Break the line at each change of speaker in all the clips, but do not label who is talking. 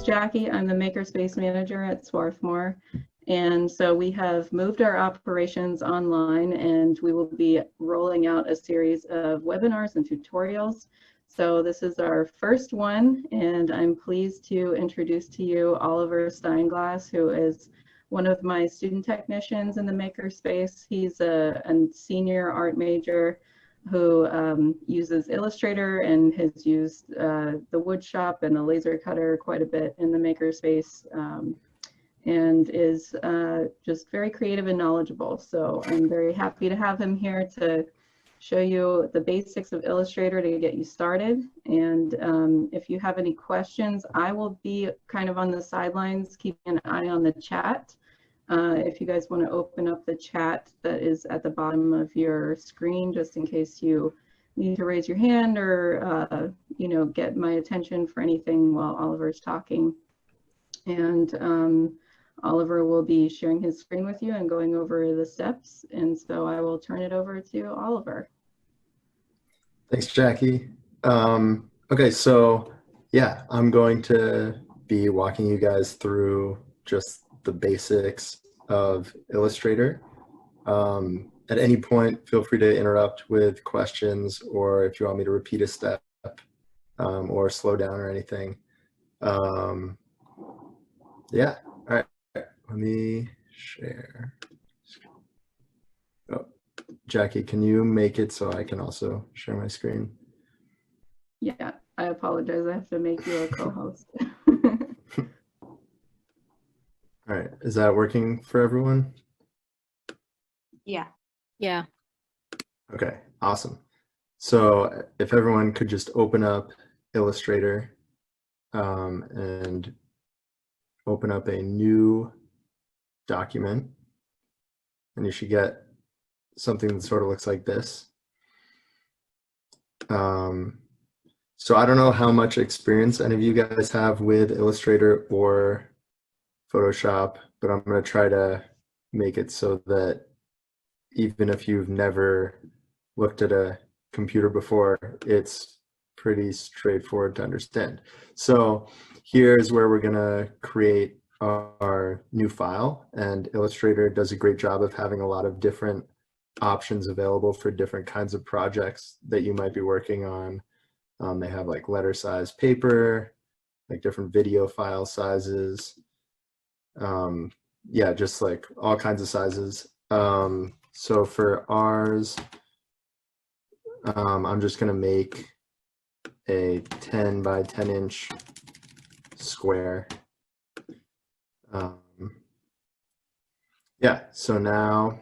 is Jackie. I'm the MakerSpace manager at Swarthmore. And so we have moved our operations online, and we will be rolling out a series of webinars and tutorials. So this is our first one, and I'm pleased to introduce to you Oliver Steinglass, who is one of my student technicians in the MakerSpace. He's a senior art major who uses Illustrator and has used the wood shop and the laser cutter quite a bit in the MakerSpace, and is just very creative and knowledgeable. So I'm very happy to have him here to show you the basics of Illustrator to get you started. And if you have any questions, I will be kind of on the sidelines, keeping an eye on the chat. If you guys want to open up the chat that is at the bottom of your screen, just in case you need to raise your hand or you know, get my attention for anything while Oliver's talking. And Oliver will be sharing his screen with you and going over the steps. And so I will turn it over to Oliver.
Thanks, Jackie. Okay, so yeah, I'm going to be walking you guys through just the basics of Illustrator. At any point, feel free to interrupt with questions, or if you want me to repeat a step or slow down or anything. Yeah, all right. Let me share. Oh, Jackie, can you make it so I can also share my screen?
Yeah, I apologize. I have to make you a co-host.
All right, is that working for everyone?
Yeah.
Yeah.
Okay, awesome. So if everyone could just open up Illustrator and open up a new document, and you should get something that sort of looks like this. So I don't know how much experience any of you guys have with Illustrator or Photoshop, but I'm going to try to make it so that even if you've never looked at a computer before, it's pretty straightforward to understand. So here's where we're going to create our new file, and Illustrator does a great job of having a lot of different options available for different kinds of projects that you might be working on. They have like letter size paper, like different video file sizes. Yeah, just like all kinds of sizes. So for ours, I'm just going to make a 10 by 10 inch square. Yeah, so now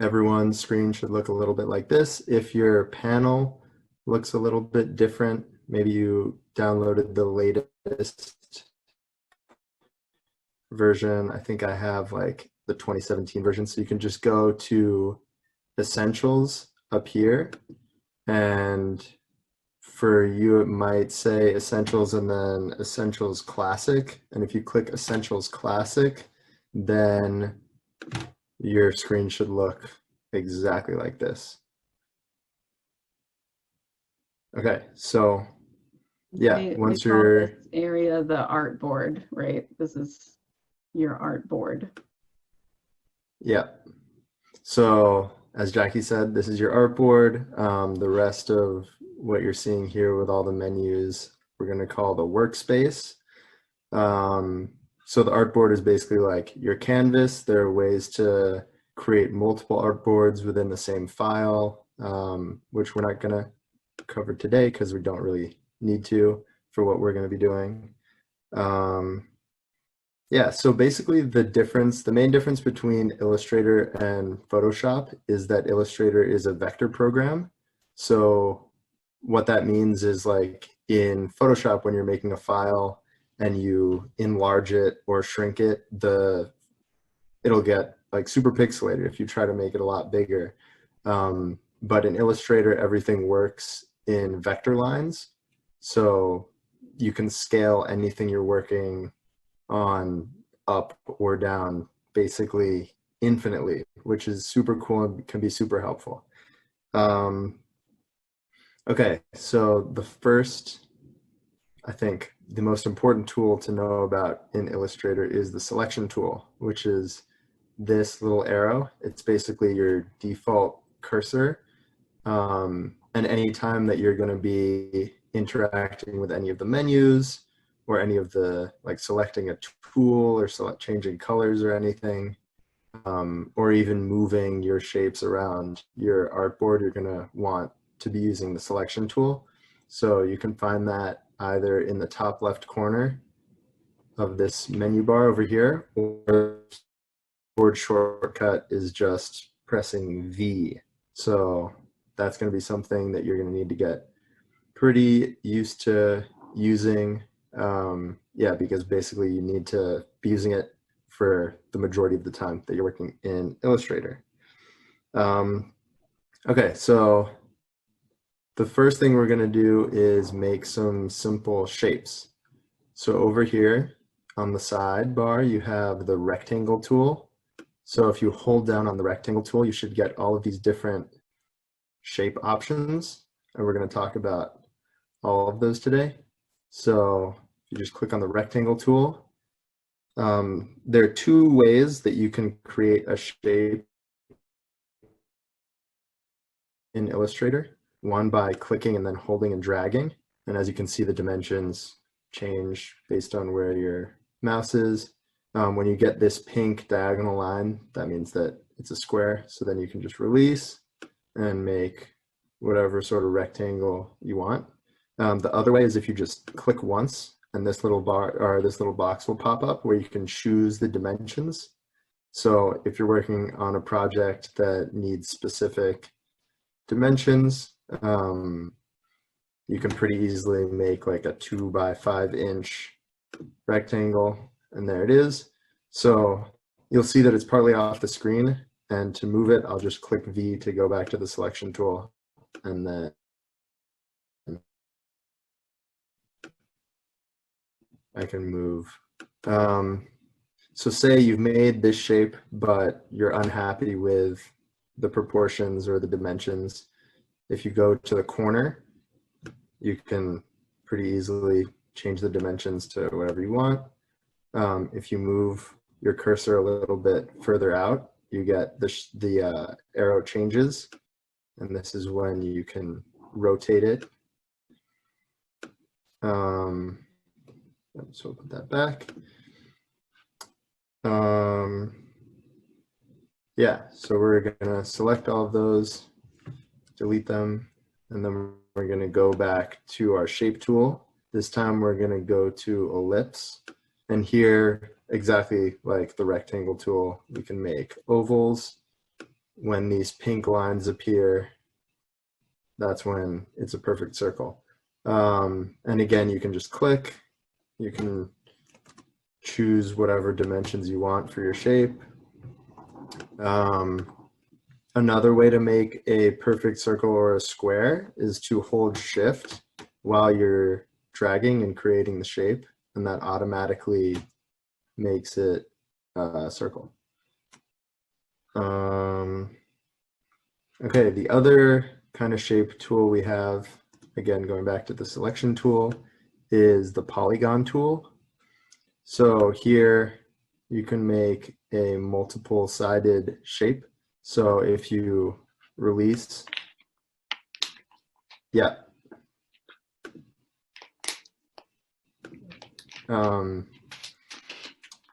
everyone's screen should look a little bit like this. If your panel looks a little bit different, maybe you downloaded the latest version. I think I have like the 2017 version, so you can just go to Essentials up here, and for you it might say Essentials and then Essentials Classic, and if you click Essentials Classic, then your screen should look exactly like this. Okay, so yeah, once you're
this area the artboard, right? This is your artboard.
Yeah. So as Jackie said, this is your artboard. The rest of what you're seeing here with all the menus, we're going to call the workspace. So the artboard is basically like your canvas. There are ways to create multiple artboards within the same file, which we're not going to cover today because we don't really need to for what we're going to be doing. Yeah, so basically the main difference between Illustrator and Photoshop is that Illustrator is a vector program. So what that means is, like in Photoshop, when you're making a file and you enlarge it or shrink it, it'll get like super pixelated if you try to make it a lot bigger. But in Illustrator, everything works in vector lines. So you can scale anything you're working on up or down basically infinitely, which is super cool and can be super helpful. Okay, so the first, I think, the most important tool to know about in Illustrator is the selection tool, which is this little arrow. It's basically your default cursor. And any time that you're going to be interacting with any of the menus or any of the, like selecting a tool or changing colors or anything, or even moving your shapes around your artboard, you're going to want to be using the selection tool. So you can find that either in the top left corner of this menu bar over here, or board shortcut is just pressing V. So that's going to be something that you're going to need to get pretty used to using. Yeah, because basically you need to be using it for the majority of the time that you're working in Illustrator. Okay, so the first thing we're going to do is make some simple shapes. So over here on the sidebar, you have the rectangle tool. So if you hold down on the rectangle tool, you should get all of these different shape options. And we're going to talk about all of those today. So if you just click on the rectangle tool, there are two ways that you can create a shape in Illustrator. One by clicking and then holding and dragging. And as you can see, the dimensions change based on where your mouse is. When you get this pink diagonal line, that means that it's a square. So then you can just release and make whatever sort of rectangle you want. The other way is if you just click once and this little bar or this little box will pop up where you can choose the dimensions. So if you're working on a project that needs specific dimensions, you can pretty easily make like a 2 by 5 inch rectangle, and there it is. So you'll see that it's partly off the screen, and to move it, I'll just click V to go back to the selection tool, and then I can move. So say you've made this shape, but you're unhappy with the proportions or the dimensions. If you go to the corner, you can pretty easily change the dimensions to whatever you want. If you move your cursor a little bit further out, you get the arrow changes, and this is when you can rotate it. So put that back. Yeah, so we're gonna select all of those, delete them, and then we're gonna go back to our shape tool. This time we're gonna go to Ellipse, and here, exactly like the rectangle tool, we can make ovals. When these pink lines appear, that's when it's a perfect circle. And again, you can just click, you can choose whatever dimensions you want for your shape. Another way to make a perfect circle or a square is to hold Shift while you're dragging and creating the shape, and that automatically makes it a circle. Okay, the other kind of shape tool we have, again, going back to the selection tool, is the Polygon Tool. So here you can make a multiple-sided shape. So if you release, yeah.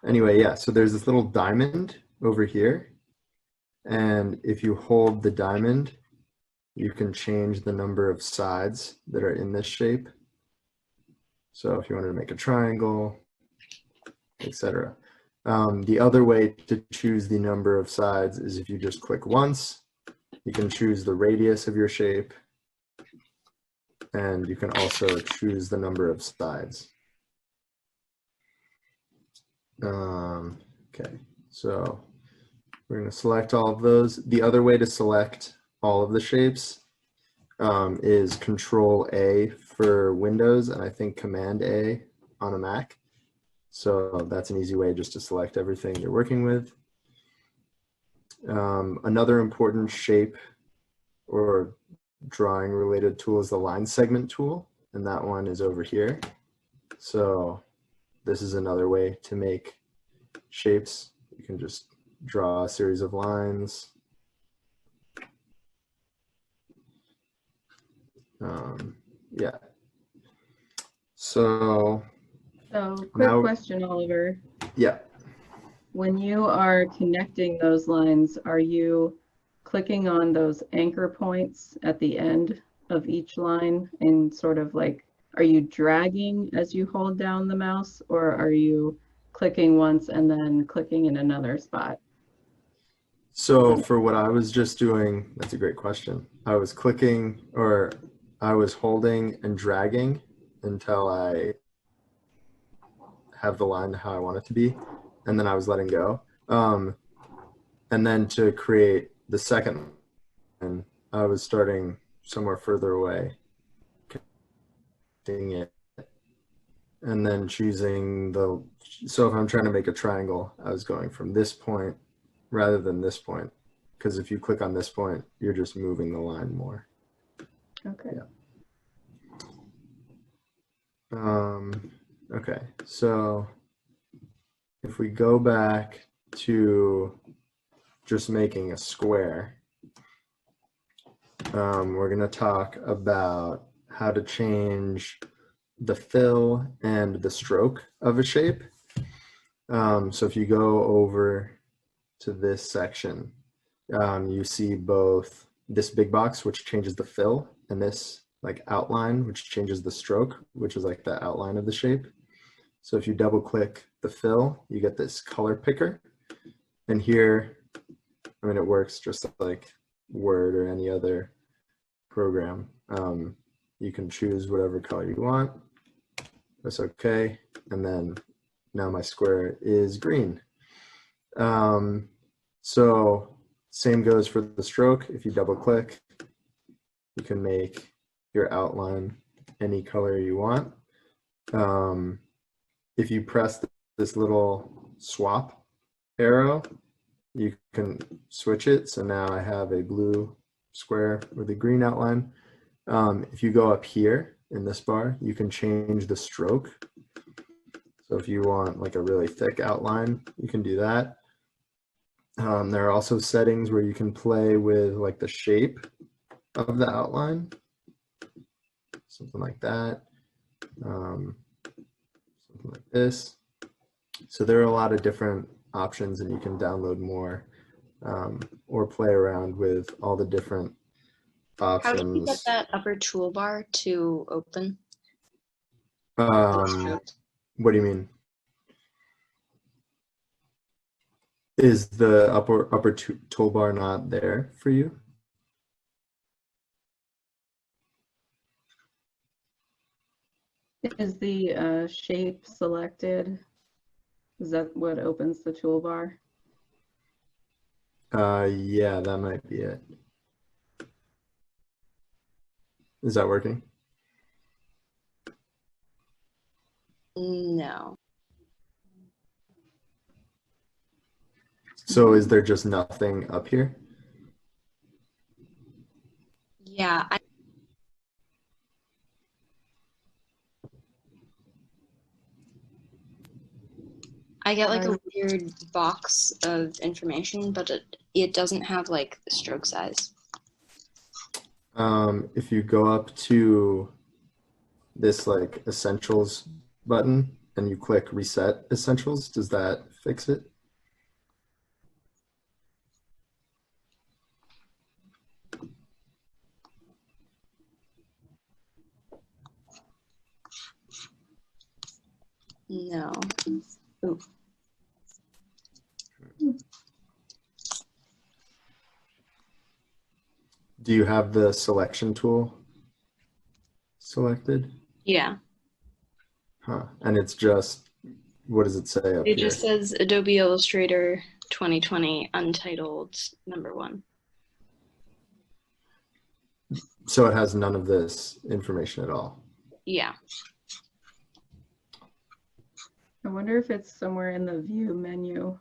Anyway, yeah, so there's this little diamond over here. And if you hold the diamond, you can change the number of sides that are in this shape. So if you wanted to make a triangle, etc. The other way to choose the number of sides is if you just click once, you can choose the radius of your shape, and you can also choose the number of sides. Okay, so we're going to select all of those. The other way to select all of the shapes is Control A for Windows, and I think Command A on a Mac. So that's an easy way just to select everything you're working with. Another important shape or drawing related tool is the line segment tool, and that one is over here. So this is another way to make shapes. You can just draw a series of lines. Yeah. So
quick
now,
question, Oliver.
yeah.
When you are connecting those lines, are you clicking on those anchor points at the end of each line and sort of like, are you dragging as you hold down the mouse, or are you clicking once and then clicking in another spot?
So for what I was just doing, that's a great question. I was clicking, or I was holding and dragging until I have the line how I want it to be, and then I was letting go. And then to create the second line, I was starting somewhere further away, connecting it, and then choosing the, so if I'm trying to make a triangle, I was going from this point rather than this point, because if you click on this point, you're just moving the line more.
Okay.
Yeah. Okay, so if we go back to just making a square, we're going to talk about how to change the fill and the stroke of a shape. So if you go over to this section, you see both this big box, which changes the fill, and this like outline, which changes the stroke, which is like the outline of the shape. So if you double click the fill, you get this color picker. And here, I mean, it works just like Word or any other program. You can choose whatever color you want. That's okay. And then now my square is green. So same goes for the stroke. If you double click, you can make your outline any color you want. If you press this little swap arrow, you can switch it. So now I have a blue square with a green outline. If you go up here in this bar, you can change the stroke. So if you want like a really thick outline, you can do that. There are also settings where you can play with like the shape of the outline, something like that, something like this. So there are a lot of different options, and you can download more or play around with all the different options.
How do you get that upper toolbar to open?
What do you mean? Is the upper toolbar not there for you?
Is the shape selected? Is that what opens the toolbar?
Yeah, that might be it. Is that working?
No.
So is there just nothing up here?
Yeah. I get like a weird box of information, but it doesn't have like the stroke size.
If you go up to this like essentials button and you click reset essentials, does that fix it?
No. Ooh.
Do you have the selection tool selected?
Yeah.
Huh. And it's just, what does it say up
It
here?
just says Adobe Illustrator 2020 Untitled #1.
So it has none of this information at all.
Yeah.
I wonder if it's somewhere in the view menu.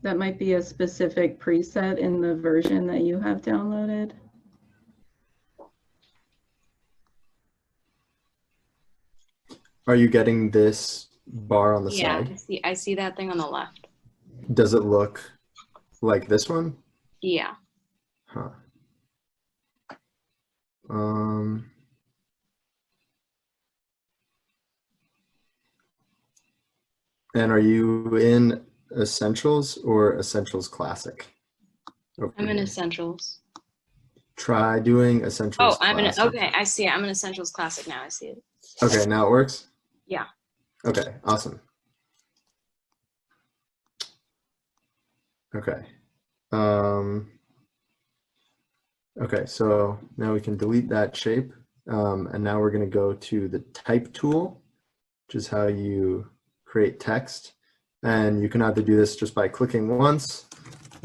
That might be a specific preset in the version that you have downloaded.
Are you getting this bar on the
Yeah,
side?
I see that thing on the left.
Does it look like this one?
Yeah.
Huh. Um, and are you in Essentials or Essentials Classic?
I'm in Essentials.
Try doing Essentials
Oh, I'm in,
Classic.
okay, I see it. I'm in Essentials Classic now. I see it.
Okay, now it works?
Yeah.
Okay, awesome. Okay. Okay, so now we can delete that shape. And now we're going to go to the type tool, which is how you create text. And you can either do this just by clicking once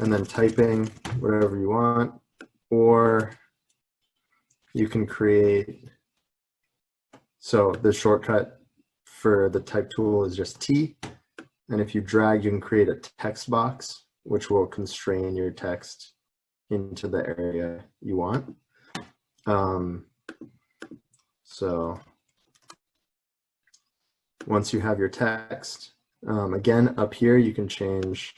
and then typing whatever you want, or you can create, so the shortcut for the type tool is just T. And if you drag, you can create a text box, which will constrain your text into the area you want. So once you have your text, again, up here, you can change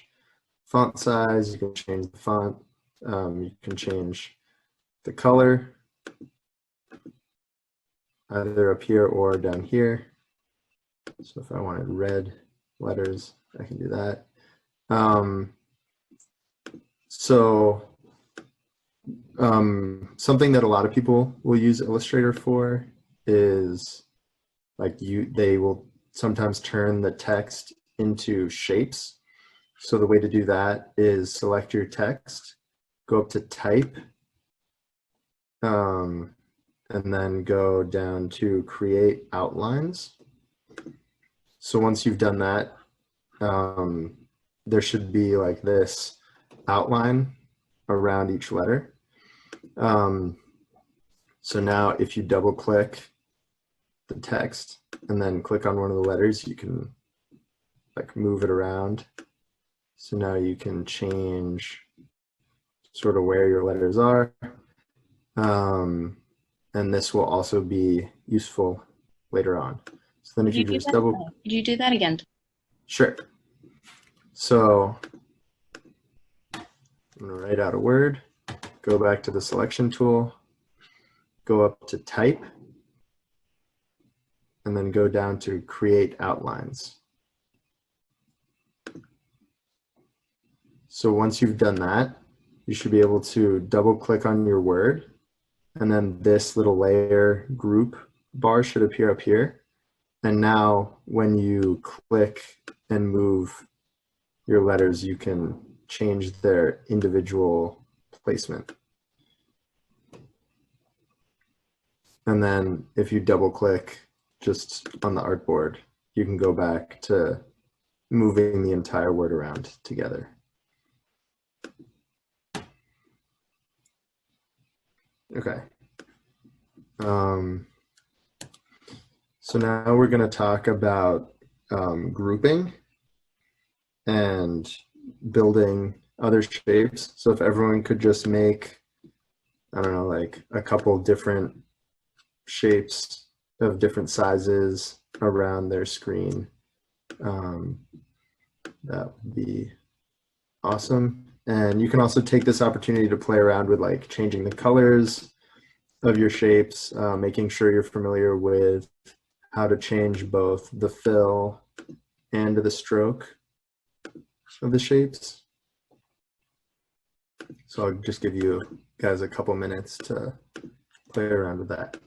font size, you can change the font, you can change the color, either up here or down here. So if I wanted red letters, I can do that. Something that a lot of people will use Illustrator for is like they will sometimes turn the text into shapes. So the way to do that is select your text, go up to type, and then go down to create outlines. So once you've done that, there should be like this outline around each letter. So now if you double click the text and then click on one of the letters, you can like move it around. So now you can change sort of where your letters are. And this will also be useful later on. So then if you just double...
Could you do that again?
Sure. So I'm gonna write out a word, go back to the selection tool, go up to type, and then go down to create outlines. So once you've done that, you should be able to double click on your word, and then this little layer group bar should appear up here. And now when you click and move your letters, you can change their individual placement. And then if you double click just on the artboard, you can go back to moving the entire word around together. Okay. So now we're going to talk about grouping and building other shapes. So if everyone could just make, I don't know, like a couple different shapes of different sizes around their screen, that would be awesome. And you can also take this opportunity to play around with like changing the colors of your shapes, making sure you're familiar with how to change both the fill and the stroke of the shapes. So I'll just give you guys a couple minutes to play around with that.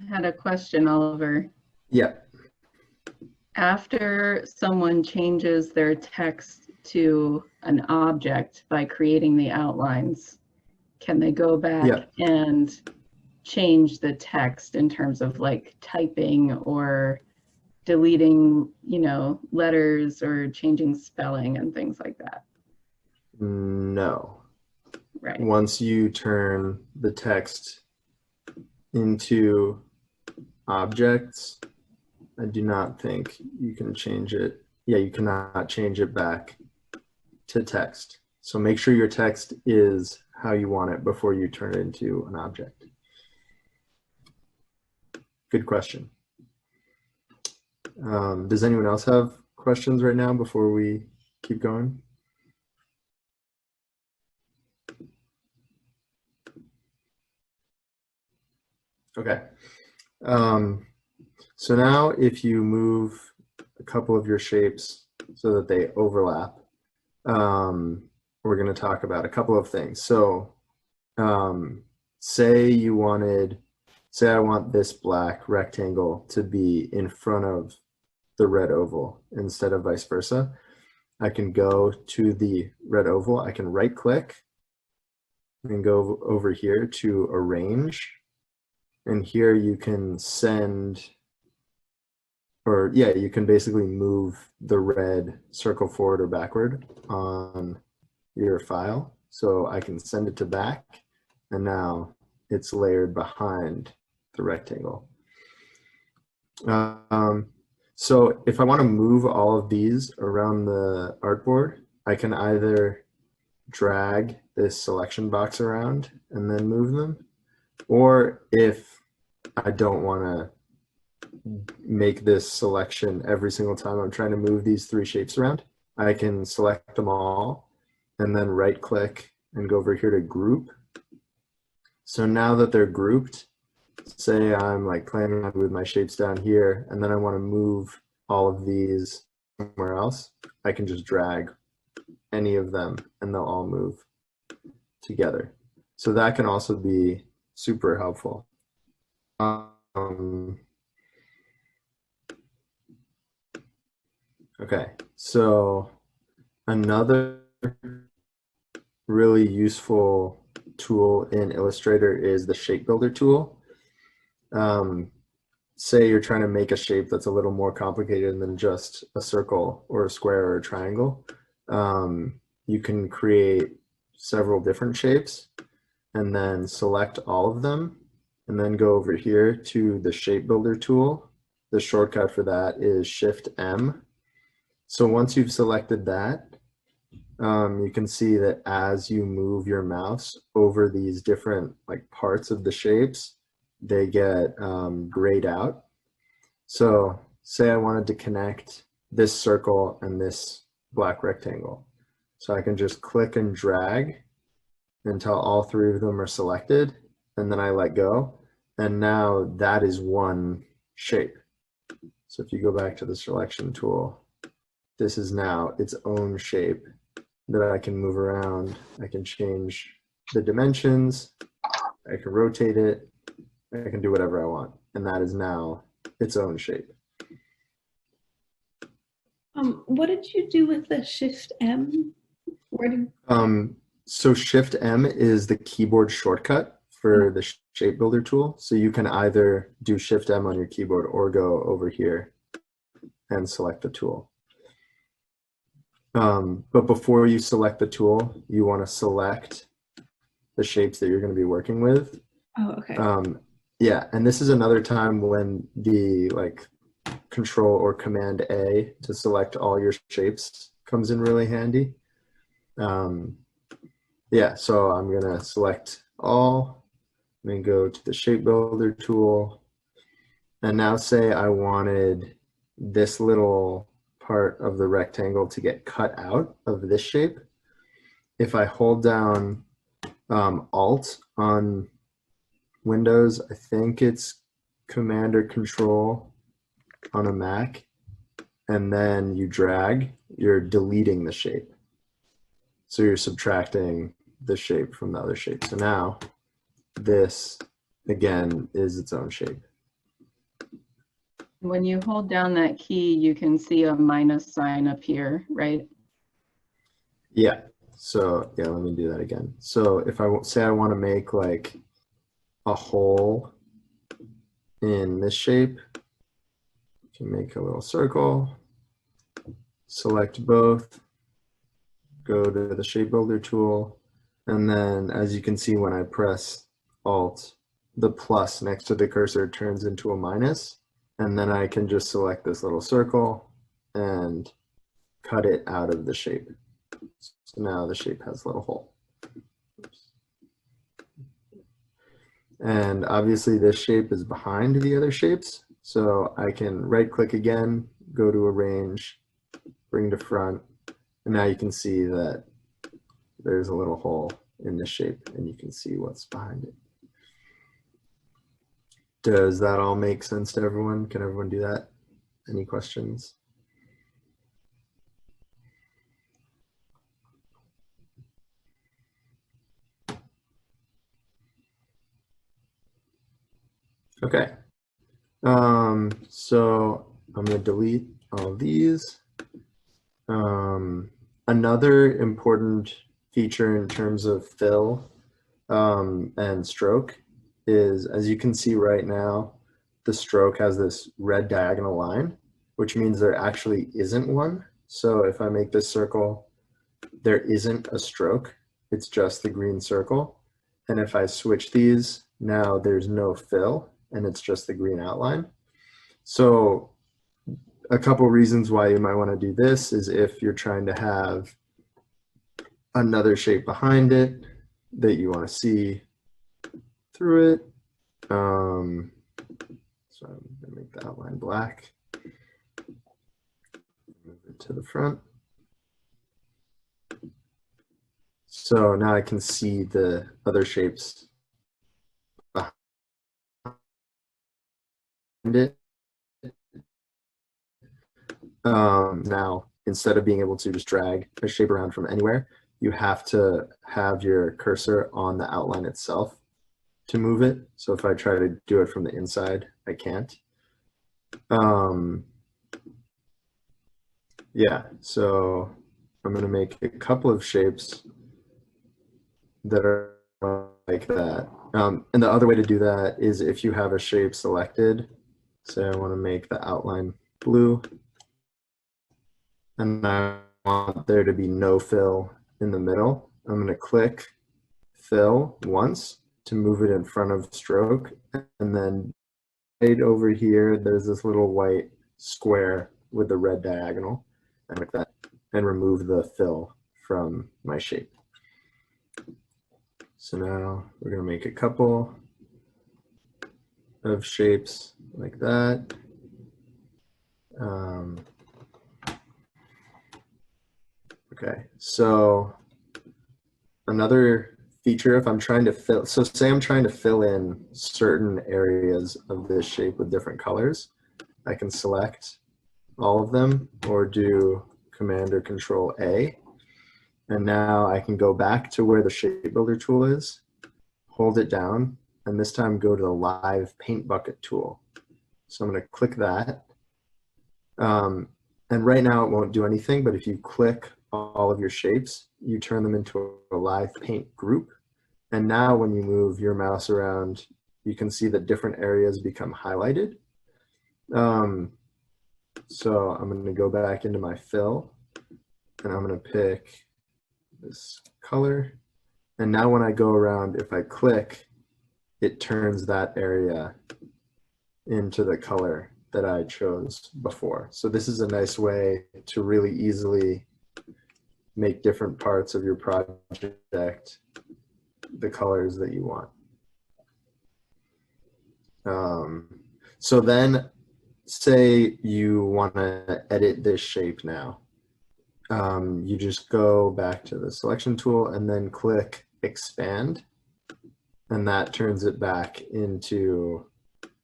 I had a question, Oliver.
Yeah.
After someone changes their text to an object by creating the outlines, can they go back and change the text in terms of like typing or deleting, you know, letters or changing spelling and things like that?
No.
Right.
Once you turn the text into objects, I do not think you can change it. Yeah, you cannot change it back to text. So make sure your text is how you want it before you turn it into an object. Good question. Does anyone else have questions right now before we keep going? Okay. So now if you move a couple of your shapes so that they overlap, we're going to talk about a couple of things. So say I want this black rectangle to be in front of the red oval instead of vice versa. I can go to the red oval, I can right click and go over here to arrange. And here you can send, or yeah, you can basically move the red circle forward or backward on your file. So I can send it to back, and now it's layered behind the rectangle. So if I want to move all of these around the artboard, I can either drag this selection box around and then move them, or if I don't want to make this selection every single time I'm trying to move these three shapes around, I can select them all and then right click and go over here to group. So now that they're grouped, say I'm like playing around with my shapes down here and then I want to move all of these somewhere else, I can just drag any of them and they'll all move together. So that can also be super helpful. Okay, so another really useful tool in Illustrator is the shape builder tool. Say you're trying to make a shape that's a little more complicated than just a circle or a square or a triangle. You can create several different shapes and then select all of them and then go over here to the shape builder tool. The shortcut for that is Shift M. So once you've selected that, you can see that as you move your mouse over these different like parts of the shapes, they get grayed out. So say I wanted to connect this circle and this black rectangle. So I can just click and drag until all three of them are selected, and then I let go. And now that is one shape. So if you go back to the selection tool, this is now its own shape that I can move around. I can change the dimensions, I can rotate it, I can do whatever I want. And that is now its own shape.
What did you do with the Shift M? Where did...
So Shift M is the keyboard shortcut for the shape builder tool. So you can either do Shift M on your keyboard or go over here and select the tool. But before you select the tool, you want to select the shapes that you're going to be working with.
Oh, okay.
Yeah, and this is another time when the like Control or Command A to select all your shapes comes in really handy. Yeah, so I'm going to select all, and then go to the shape builder tool. And now say I wanted this little part of the rectangle to get cut out of this shape. If I hold down Alt on Windows, I think it's Command or Control on a Mac, and then you drag, you're deleting the shape. So you're subtracting the shape from the other shape. So now this, again, is its own shape.
When you hold down that key, you can see a minus sign up here, right?
Yeah. So yeah, let me do that again. So if I say I want to make like a hole in this shape, you can make a little circle, select both, go to the shape builder tool, and then as you can see when I press Alt, the plus next to the cursor turns into a minus, and then I can just select this little circle and cut it out of the shape. So now the shape has a little hole. Oops. And obviously this shape is behind the other shapes. So I can right click again, go to arrange, bring to front, and now you can see that there's a little hole in the shape and you can see what's behind it. Does that all make sense to everyone? Can everyone do that? Any questions? Okay. So I'm going to delete all of these. Another important feature in terms of fill and stroke is, as you can see right now, the stroke has this red diagonal line, which means there actually isn't one. So if I make this circle, there isn't a stroke. It's just the green circle. And if I switch these, now there's no fill and it's just the green outline. So a couple reasons why you might want to do this is if you're trying to have another shape behind it that you want to see through it. So I'm going to make the outline black. Move it to the front. So now I can see the other shapes behind it. Now, instead of being able to just drag a shape around from anywhere, you have to have your cursor on the outline itself to move it. So if I try to do it from the inside, I can't. Yeah, so I'm going to make a couple of shapes that are like that. And the other way to do that is if you have a shape selected, say I want to make the outline blue, and I want there to be no fill in the middle, I'm going to click fill once to move it in front of stroke, and then right over here there's this little white square with the red diagonal, and like that, and remove the fill from my shape. So now we're going to make a couple of shapes like that. Okay, so another feature, if I'm trying to fill, so say I'm trying to fill in certain areas of this shape with different colors, I can select all of them or do Command or Control A. And now I can go back to where the shape builder tool is, hold it down, and this time go to the live paint bucket tool. So I'm going to click that. And right now it won't do anything, but if you click all of your shapes, you turn them into a live paint group. And now when you move your mouse around, you can see that different areas become highlighted. So I'm going to go back into my fill and I'm going to pick this color. And now when I go around, if I click, it turns that area into the color that I chose before. So this is a nice way to really easily make different parts of your project the colors that you want. So then say you want to edit this shape now. You just go back to the selection tool and then click expand, and that turns it back into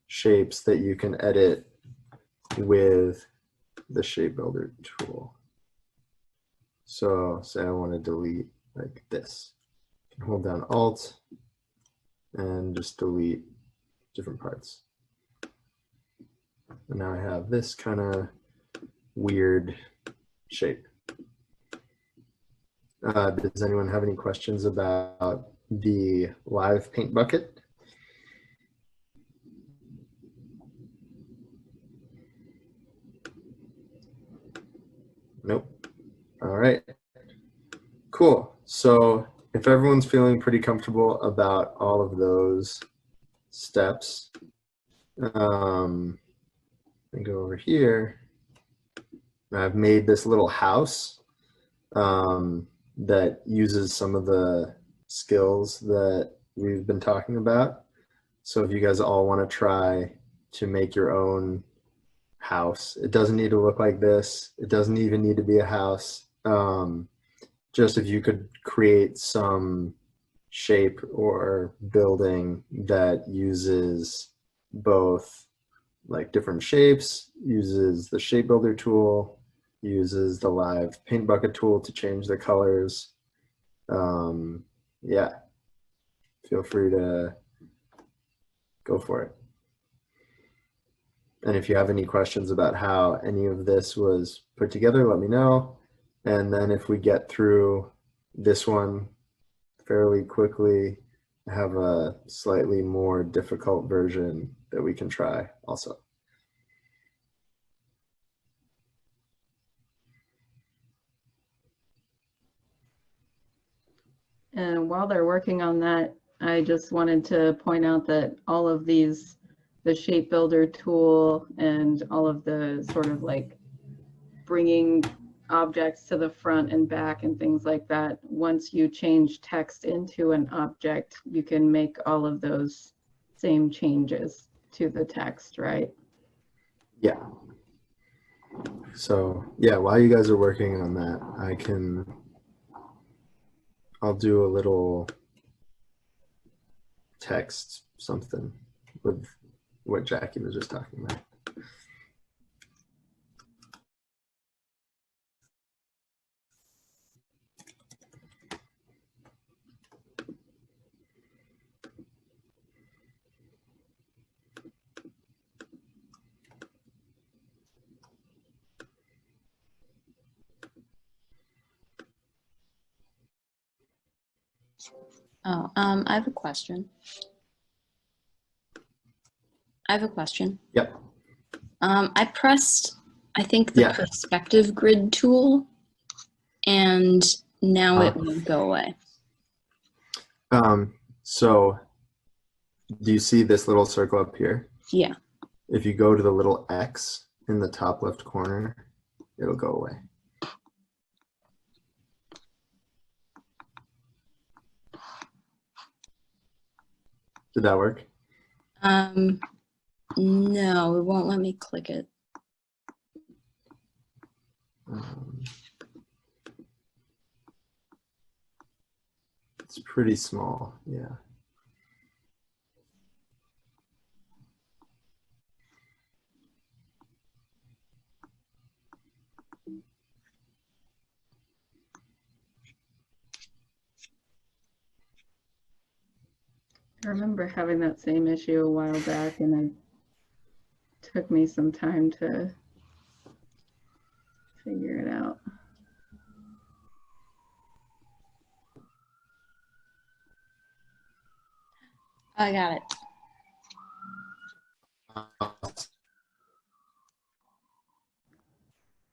shapes that you can edit with the shape builder tool. So say I want to delete like this. I can hold down Alt and just delete different parts. And now I have this kind of weird shape. Does anyone have any questions about the live paint bucket? Nope. All right. Cool. So if everyone's feeling pretty comfortable about all of those steps, I go over here. I've made this little house that uses some of the skills that we've been talking about. So if you guys all want to try to make your own house, it doesn't need to look like this. It doesn't even need to be a house. Just if you could create some shape or building that uses both like different shapes, uses the shape builder tool, uses the live paint bucket tool to change the colors. Yeah, feel free to go for it. And if you have any questions about how any of this was put together, let me know. And then if we get through this one fairly quickly, I have a slightly more difficult version that we can try also.
And while they're working on that, I just wanted to point out that all of these, the shape builder tool and all of the sort of like bringing objects to the front and back and things like that, once you change text into an object, you can make all of those same changes to the text, right?
Yeah. So yeah, while you guys are working on that, I'll do a little text something with what Jackie was just talking about.
Oh, I have a question.
Yep.
I pressed, I think, the
Yeah.
perspective grid tool, and now it won't go away.
So do you see this little circle up here?
Yeah.
If you go to the little X in the top left corner, it'll go away. Did that work?
No, it won't let me click it.
It's pretty small, yeah.
I remember having that same issue a while back, and it took me some time to figure it out.
I got it.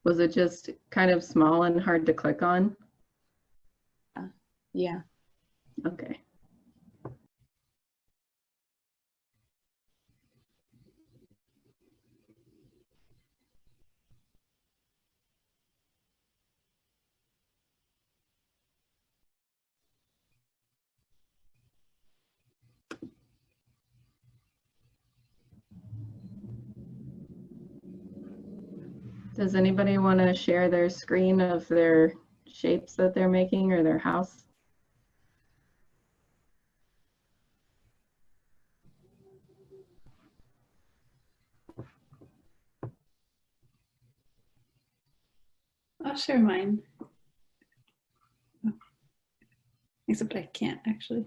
Was it just kind of small and hard to click on?
Yeah.
Okay. Does anybody want to share their screen of their shapes that they're making or their house?
I'll share mine. Except I can't actually.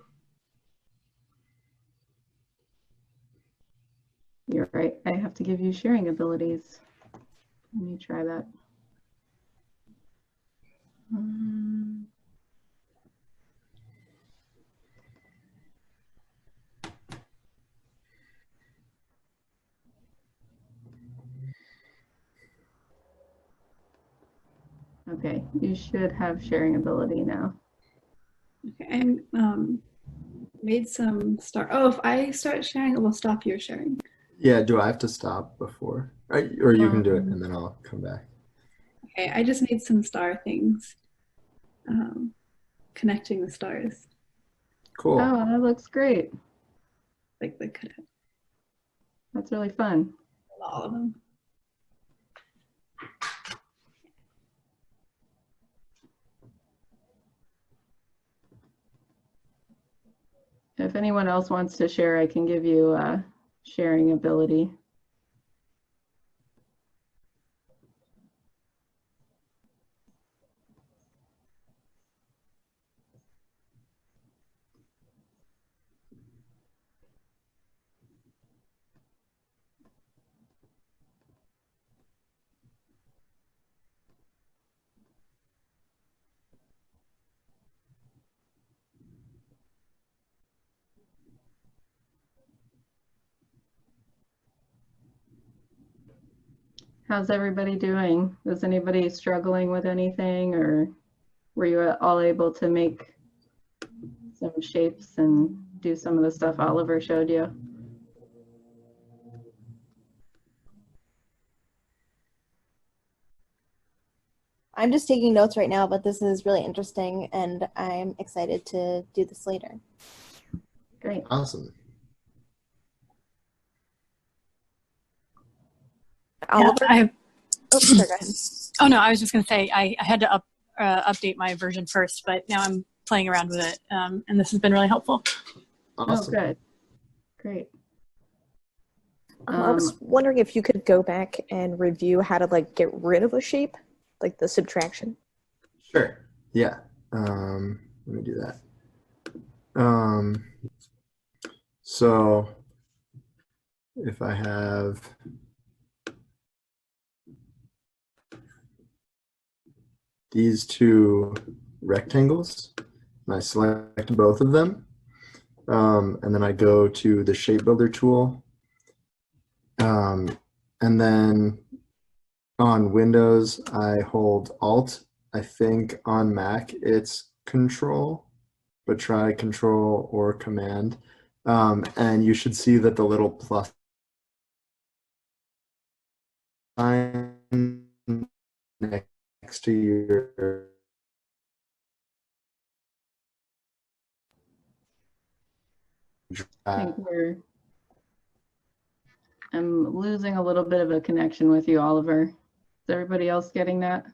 You're right. I have to give you sharing abilities. Let me try that. Okay, you should have sharing ability now.
Okay, I made some start. Oh, if I start sharing, it will stop your sharing.
Yeah, do I have to stop before? Or you can do it and then I'll come back.
Okay, I just made some star things. Connecting the stars.
Cool.
Oh, that looks great.
like the cutout.
That's really fun.
All of them.
If anyone else wants to share, I can give you a sharing ability. How's everybody doing? Is anybody struggling with anything, or were you all able to make some shapes and do some of the stuff Oliver showed you?
I'm just taking notes right now, but this is really interesting and I'm excited to do this later.
Great.
Awesome.
Oliver?
Yeah,
Oh, sorry, go ahead.
oh no, I was just going to say I had to update my version first, but now I'm playing around with it, and this has been really helpful.
Awesome.
Oh, good. Great.
I was wondering if you could go back and review how to like get rid of a shape, like the subtraction.
Sure. Yeah. Let me do that. So if I have these two rectangles, and I select both of them, and then I go to the shape builder tool, and then on Windows I hold Alt. I think on Mac it's Control, but try Control or Command, and you should see that the little plus sign next to your
I think I'm losing a little bit of a connection with you, Oliver. Is everybody else getting that?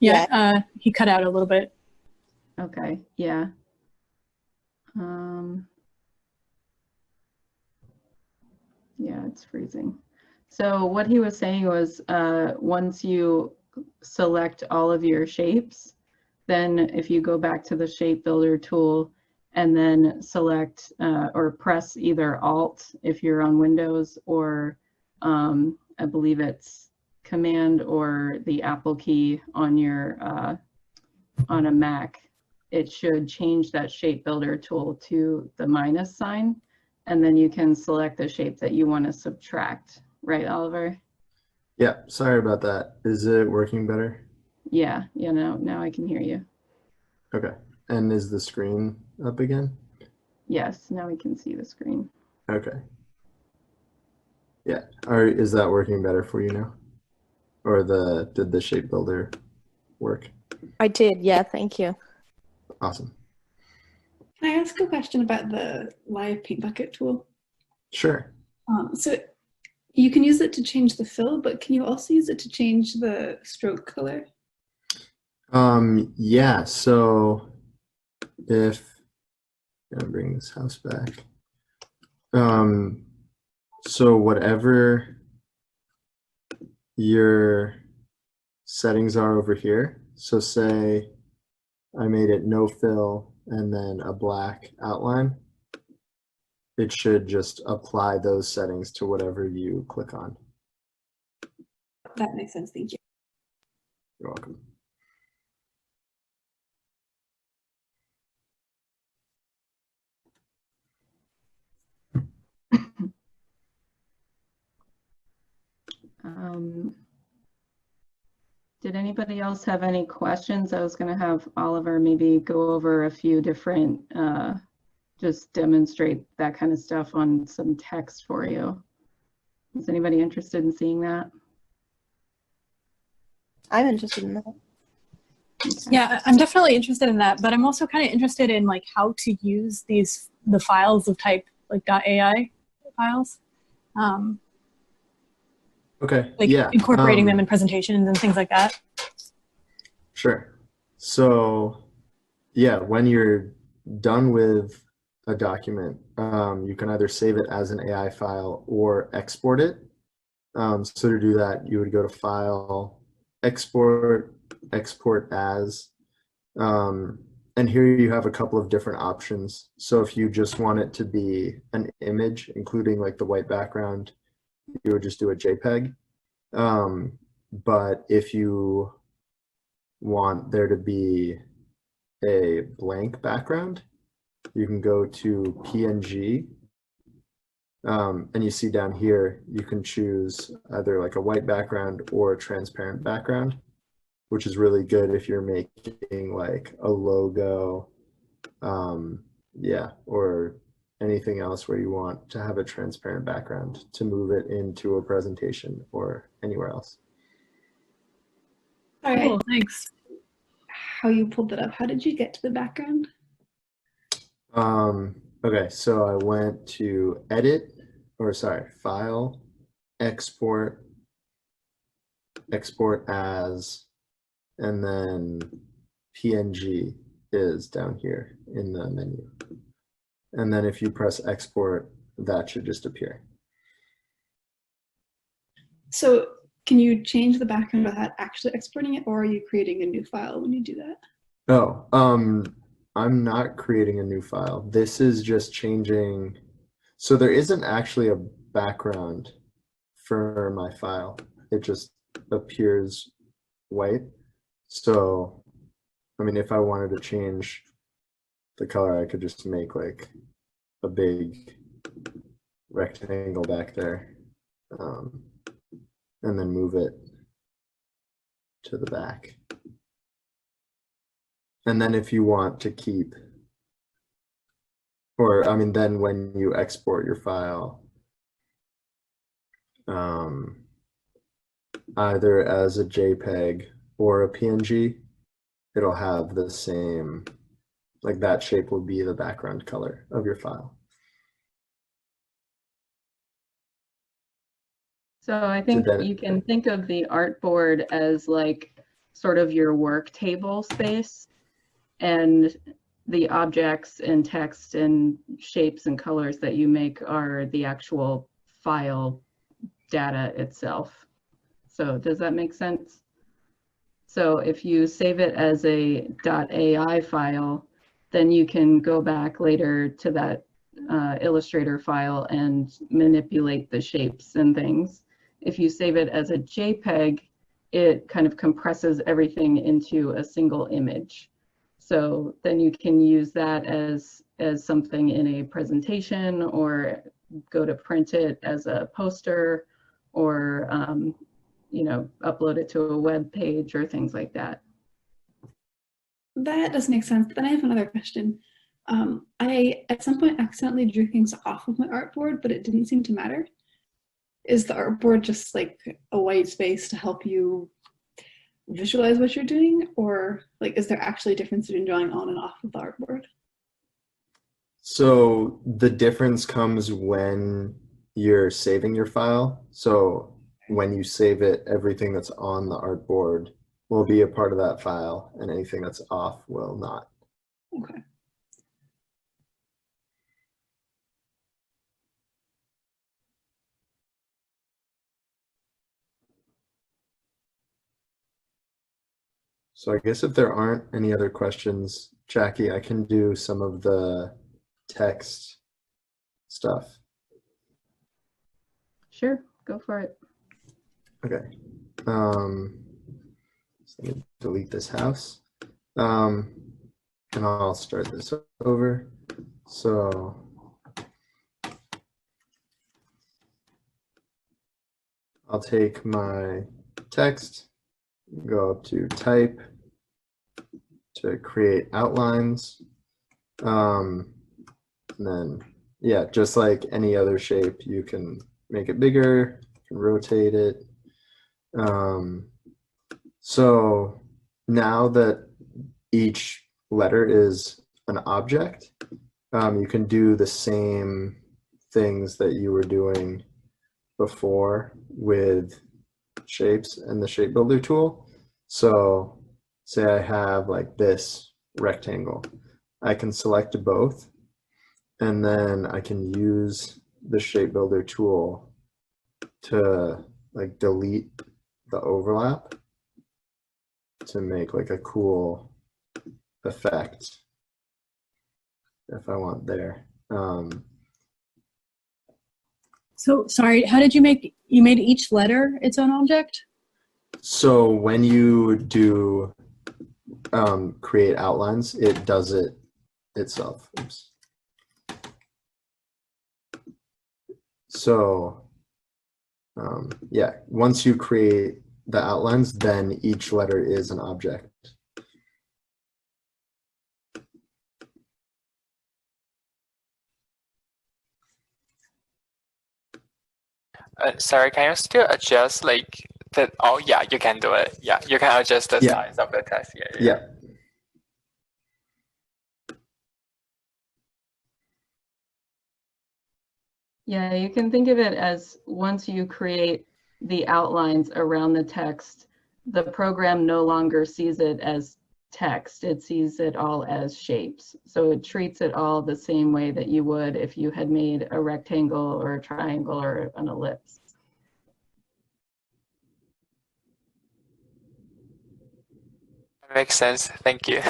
Yeah, he cut out a little bit.
Okay, yeah. Yeah, it's freezing. So what he was saying was once you select all of your shapes, then if you go back to the shape builder tool and then select or press either Alt if you're on Windows, or I believe it's Command or the Apple key on your on a Mac, it should change that shape builder tool to the minus sign, and then you can select the shape that you want to subtract. Right, Oliver?
Yeah, sorry about that. Is it working better?
Yeah, now I can hear you.
Okay. And is the screen up again?
Yes, now we can see the screen.
Okay. Yeah. Is that working better for you now? Or did the shape builder work?
I did, yeah, thank you.
Awesome.
Can I ask a question about the live paint bucket tool?
Sure.
So you can use it to change the fill, but can you also use it to change the stroke color?
Yeah, so if I'm gonna bring this house back. So whatever your settings are over here, so say I made it no fill and then a black outline, it should just apply those settings to whatever you click on.
That makes sense, thank you.
You're welcome.
Did anybody else have any questions? I was going to have Oliver maybe go over a few different, just demonstrate that kind of stuff on some text for you. Is anybody interested in seeing that?
I'm interested in that.
Yeah, I'm definitely interested in that, but I'm also kind of interested in like how to use the files of type like .ai files.
Okay.
Like
yeah.
incorporating them in presentations and things like that.
Sure. So yeah, when you're done with a document, you can either save it as an AI file or export it. So to do that, you would go to File, Export, Export As, and here you have a couple of different options. So if you just want it to be an image, including like the white background, you would just do a JPEG. But if you want there to be a blank background, you can go to PNG, and you see down here you can choose either like a white background or a transparent background, which is really good if you're making like a logo, yeah, or anything else where you want to have a transparent background to move it into a presentation or anywhere else.
All right.
Cool, thanks.
How you pulled that up? How did you get to the background?
Okay, so I went to File, Export, Export As, and then PNG is down here in the menu. And then if you press Export, that should just appear.
So can you change the background without actually exporting it, or are you creating a new file when you do that?
Oh, I'm not creating a new file. This is just changing. So there isn't actually a background for my file. It just appears white. So, I mean, if I wanted to change the color, I could just make like a big rectangle back there, and then move it to the back. And then if you want to keep, or I mean, then when you export your file, either as a JPEG or a PNG, it'll have the same, like that shape will be the background color of your file.
So I think you can think of the artboard as like sort of your work table space, and the objects and text and shapes and colors that you make are the actual file data itself. So does that make sense? So if you save it as a .ai file, then you can go back later to that Illustrator file and manipulate the shapes and things. If you save it as a JPEG, it kind of compresses everything into a single image. So then you can use that as something in a presentation, or go to print it as a poster, or you know, upload it to a web page or things like that.
That does make sense. But then I have another question. I at some point accidentally drew things off of my artboard, but it didn't seem to matter. Is the artboard just like a white space to help you visualize what you're doing, or like is there actually a difference between drawing on and off of the artboard?
So the difference comes when you're saving your file. So when you save it, everything that's on the artboard will be a part of that file, and anything that's off will not.
Okay.
So I guess if there aren't any other questions, Jackie, I can do some of the text stuff.
Sure, go for it.
Okay. So let me delete this house. And I'll start this over. So I'll take my text, go up to type to create outlines. And then, yeah, just like any other shape, you can make it bigger, you can rotate it. So now that each letter is an object, you can do the same things that you were doing before with shapes and the shape builder tool. So say I have like this rectangle, I can select both, and then I can use the shape builder tool to like delete the overlap to make like a cool effect if I want there.
So sorry, how did you made each letter its own object?
So when you do create outlines, it does it itself. Oops. So yeah, once you create the outlines, then each letter is an object.
Sorry, can you still adjust like the? Oh yeah, you can do it. Yeah, you can adjust the size of the text. Yeah.
Yeah, you can think of it as once you create the outlines around the text, the program no longer sees it as text, it sees it all as shapes. So it treats it all the same way that you would if you had made a rectangle or a triangle or an ellipse.
Makes sense. Thank you.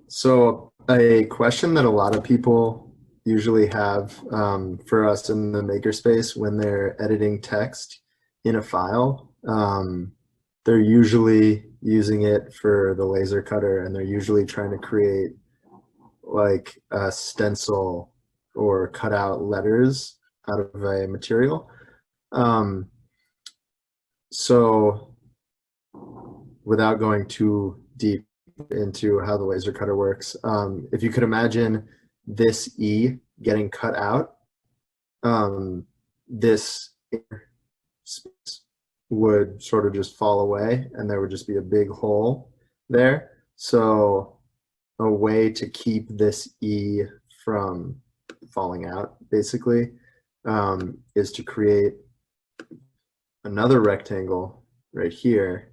So a question that a lot of people usually have for us in the MakerSpace when they're editing text in a file, they're usually using it for the laser cutter, and they're usually trying to create like a stencil or cut out letters out of a material. So without going too deep into how the laser cutter works, if you could imagine this E getting cut out, this space would sort of just fall away and there would just be a big hole there. So a way to keep this E from falling out basically is to create another rectangle right here,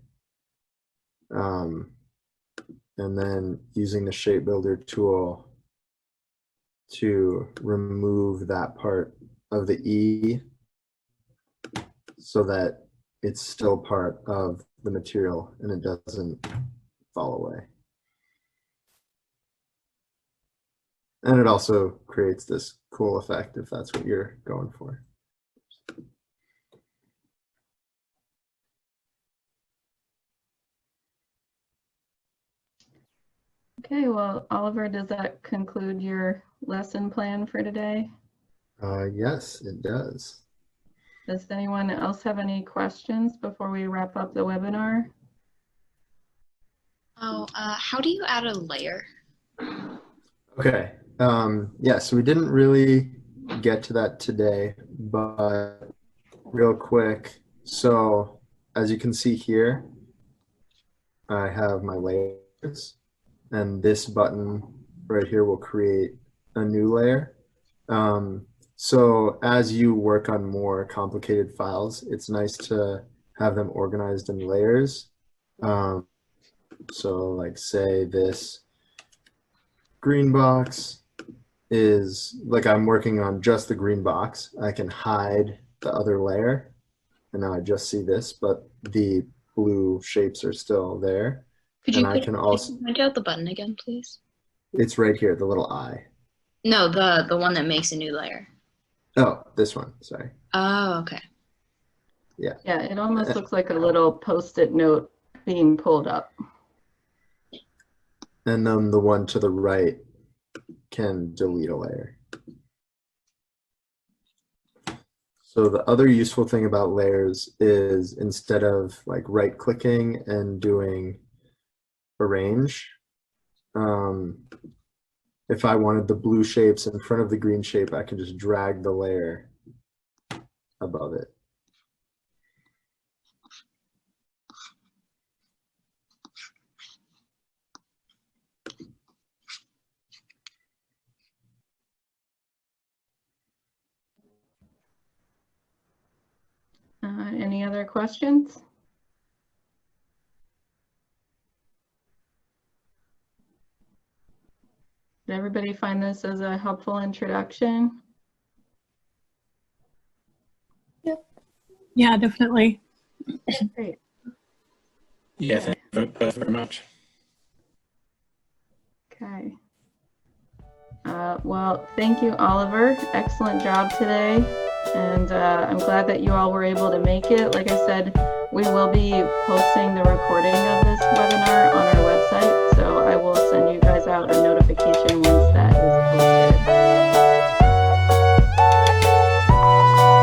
and then using the shape builder tool to remove that part of the E so that it's still part of the material and it doesn't fall away. And it also creates this cool effect if that's what you're going for.
Okay, well, Oliver, does that conclude your lesson plan for today?
Yes, it does.
Does anyone else have any questions before we wrap up the webinar?
Oh, how do you add a layer?
Okay, yeah, so we didn't really get to that today, but real quick. So as you can see here, I have my layers, and this button right here will create a new layer. So as you work on more complicated files, it's nice to have them organized in layers. So like say this green box is, like I'm working on just the green box. I can hide the other layer and now I just see this, but the blue shapes are still there.
Could you
I can also
point out the button again, please?
It's right here, the little eye.
No, the one that makes a new layer.
Oh, this one, sorry.
Oh, okay.
Yeah.
Yeah, it almost looks like a little Post-it note being pulled up.
And then the one to the right can delete a layer. So the other useful thing about layers is instead of like right clicking and doing arrange, if I wanted the blue shapes in front of the green shape, I can just drag the layer above it.
Any other questions? Did everybody find this as a helpful introduction?
Yeah, definitely.
Great.
Yeah, thank you both very much.
Okay. Well, thank you, Oliver. Excellent job today. And I'm glad that you all were able to make it. Like I said, we will be posting the recording of this webinar on our website. So I will send you guys out a notification once that is posted.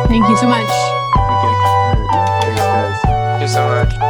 Thank you so much.
Thank you. All right. Thanks, guys.
Thank you so much.